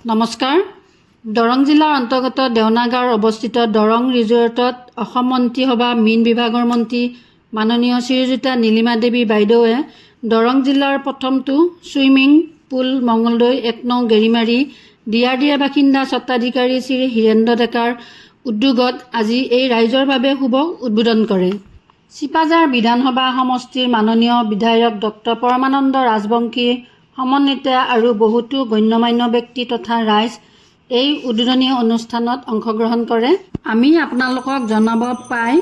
নমস্কাৰ। দৰং জিলাৰ অন্তৰ্গত দেওনা গাঁৱৰ অৱস্থিত দৰং ৰিজৰ্টত অসম মন্ত্ৰীসভা মীন বিভাগৰ মন্ত্ৰী মাননীয় শ্ৰীযুতা নীলিমা দেৱী বাইদেৱে দৰং জিলাৰ প্ৰথমটো ছুইমিং পুল মঙলদৈ ১ নং গেৰিমাৰী ডিআৰডিএ বাসিন্দা স্বত্বাধিকাৰী শ্ৰী হীৰেন্দ্ৰ ডেকাৰ উদ্যোগত আজি এই ৰাইজৰ বাবে শুভ উদ্বোধন কৰে। চিপাঝাৰ বিধানসভা সমষ্টিৰ মাননীয় বিধায়ক ডক্টৰ পৰমানন্দ ৰাজবংশী সমন্বিত আৰু বহুতো গণ্যমান্য ব্যক্তি তথা ৰাইজ এই উদ্বোধনী অনুষ্ঠানত অংশগ্ৰহণ কৰে। আমি আপোনালোকক জনাব পাই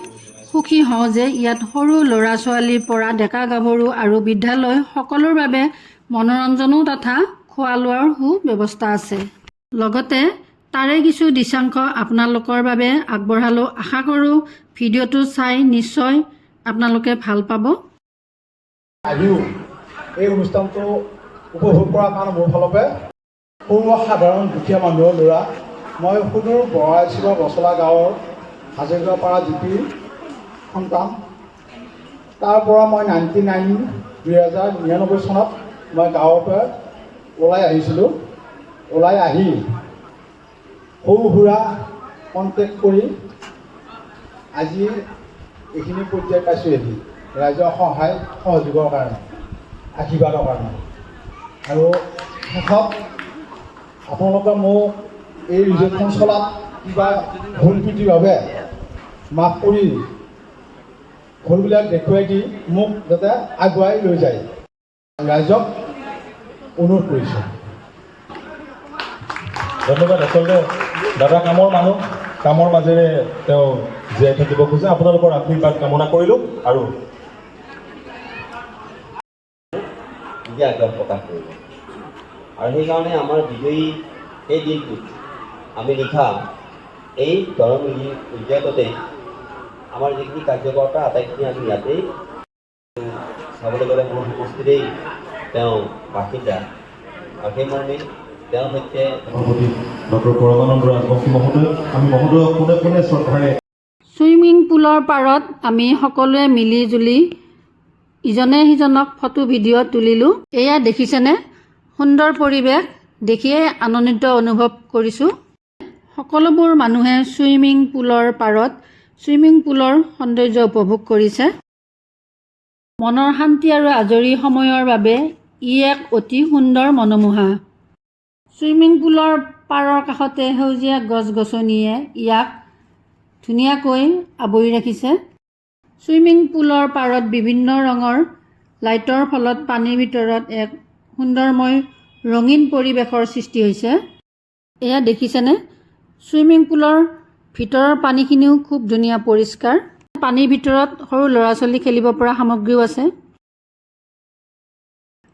সুখী হওঁ যে ইয়াত সৰু ল'ৰা ছোৱালীৰ পৰা ডেকা গাভৰু আৰু বিদ্যালয় সকলোৰ বাবে মনোৰঞ্জনো তথা খোৱা লোৱাৰ সুব্যৱস্থা আছে। লগতে তাৰে কিছু দৃশ্যাংশ আপোনালোকৰ বাবে আগবঢ়ালোঁ। আশা কৰোঁ ভিডিঅ'টো চাই নিশ্চয় আপোনালোকে ভাল পাব। এই অনুষ্ঠানটো উপভোগ কৰাৰ কাৰণে মোৰ ফালৰ পৰা সৰু সাধাৰণ দুখীয়া মানুহৰ ল'ৰা মই সুদূৰ বৰাইচিবা বচলা গাঁৱৰ হাজৰিকাপাৰা জিপিৰ সন্তান। তাৰ পৰা মই 2099 চনত মই গাঁৱৰ পৰা ওলাই আহিছিলোঁ। ওলাই আহি সৰু সুৰা কণ্টেক্ট কৰি আজি এইখিনি পৰ্যায় পাইছোঁহি ৰাইজৰ সহায় সহযোগৰ কাৰণে, আশীৰ্বাদৰ কাৰণে। আৰু শেষত আপোনালোকে মোক এই ৰিজৰ্টখন চলাত কিবা ভুল ত্ৰুটিৰ বাবে মাফ কৰি ভুলবিলাক দেখুৱাই দি মোক যাতে আগুৱাই লৈ যায় ৰাইজক অনুৰোধ কৰিছোঁ। ধন্যবাদ। আচলতে দাদা কামৰ মানুহ, কামৰ মাজেৰে তেওঁ জীয়াই থাকিব খোজে। আপোনালোকৰ আশীৰ্বাদ কামনা কৰিলোঁ আৰু আগ্ৰহ প্ৰকাশ কৰিব। আৰু সেইকাৰণে আমাৰ বিজয়ী এই দিনটোত আমি লিখা এই দৰং ৰিজৰ্টতে আমাৰ যিখিনি কাৰ্যকৰ্তা আটাইখিনি আমি ইয়াতেই চাবলৈ গ'লে মোৰ সমষ্টিৰেই তেওঁ বাসিন্দা আৰু সেইমৰ্মে তেওঁৰ সৈতে ডক্টৰ পৰমানন্দ ৰাজবংশী মহোদয় আমি মহোদয়ক পোনে পোনে শ্ৰদ্ধাৰে ছুইমিং পুলৰ পাৰত আমি সকলোৱে মিলি জুলি ইজনে সিজনক ফটো ভিডিঅ' তুলিলোঁ। এয়া দেখিছেনে, সুন্দৰ পৰিৱেশ দেখিয়ে আনন্দিত অনুভৱ কৰিছোঁ। সকলোবোৰ মানুহে ছুইমিং পুলৰ পাৰত ছুইমিং পুলৰ সৌন্দৰ্য উপভোগ কৰিছে। মনৰ শান্তি আৰু আজৰি সময়ৰ বাবে ই এক অতি সুন্দৰ মনোমোহা। ছুইমিং পুলৰ পাৰৰ কাষতে সেউজীয়া গছ গছনিয়ে ইয়াক ধুনীয়াকৈ আৱৰি ৰাখিছে। ছুইমিং পুলৰ পাৰত বিভিন্ন ৰঙৰ লাইটৰ ফলত পানীৰ ভিতৰত এক সুন্দৰময় ৰঙীন পৰিৱেশৰ সৃষ্টি হৈছে। এয়া দেখিছেনে, ছুইমিং পুলৰ ভিতৰৰ পানীখিনিও খুব ধুনীয়া পৰিষ্কাৰ। পানীৰ ভিতৰত সৰু ল'ৰা ছোৱালী খেলিব পৰা সামগ্ৰীও আছে।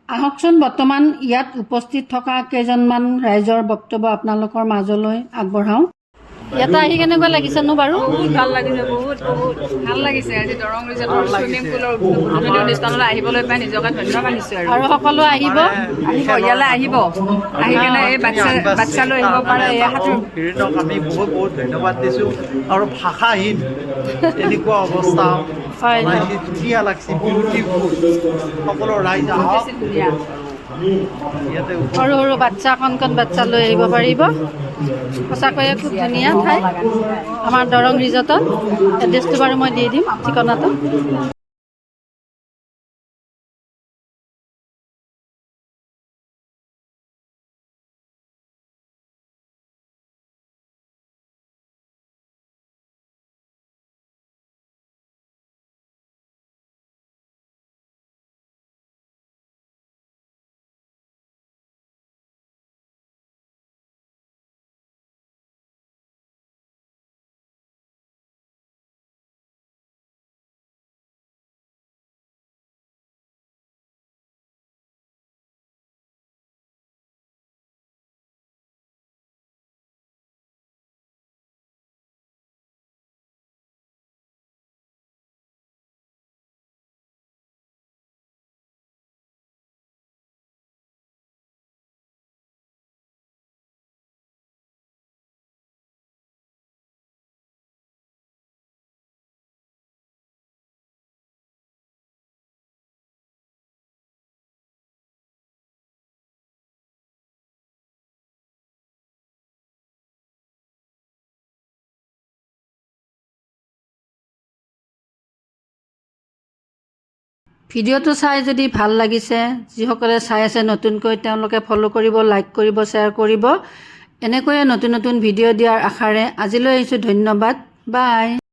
আহকচোন বৰ্তমান ইয়াত উপস্থিত থকা কেইজনমান ৰাইজৰ বক্তব্য আপোনালোকৰ মাজলৈ আগবঢ়াওঁ। ইয়াতে আহি কেনেকুৱা লাগিছেনো বাৰু? বহুত ভাল লাগিছে, বহুত ভাল লাগিছে। আজি দৰং ৰিজৰ্টৰ ছুইমিং পুলৰ উদ্বোধনী অনুষ্ঠানলৈ আহিবলৈ পাই নিজকে ধন্য মানিছোঁ। আৰু সকলো আহিব, ইয়ালৈ আহিব, আহি কেনে এই বাচ্চালৈ আহিব পাৰে। হীৰেন্দ্ৰক আমি বহুত বহুত ধন্যবাদ দিছোঁ। আৰু ভাষাহীন এনেকুৱা অৱস্থা বনাইছে, ধুনীয়া লাগছে, বিউটিফুল। সকলো ৰাইজ আহক, সৰু সৰু বাচ্চা কণ বাচ্চা লৈ আহিব পাৰিব। সঁচাকৈয়ে খুব ধুনীয়া ঠাই আমাৰ দৰং ৰিজৰ্টত। এড্ৰেছটো বাৰু মই দি দিম, ঠিকনাটো। ভিডিঅ'টো চাই যদি ভাল লাগিছে, যিসকলে চাই আছে নতুনকৈ তেওঁলোকে ফ'ল' কৰিব, লাইক কৰিব, শ্বেয়াৰ কৰিব। এনেকৈয়ে নতুন নতুন ভিডিঅ' দিয়াৰ আশাৰে আজিলৈ আহিছোঁ। ধন্যবাদ। বাই।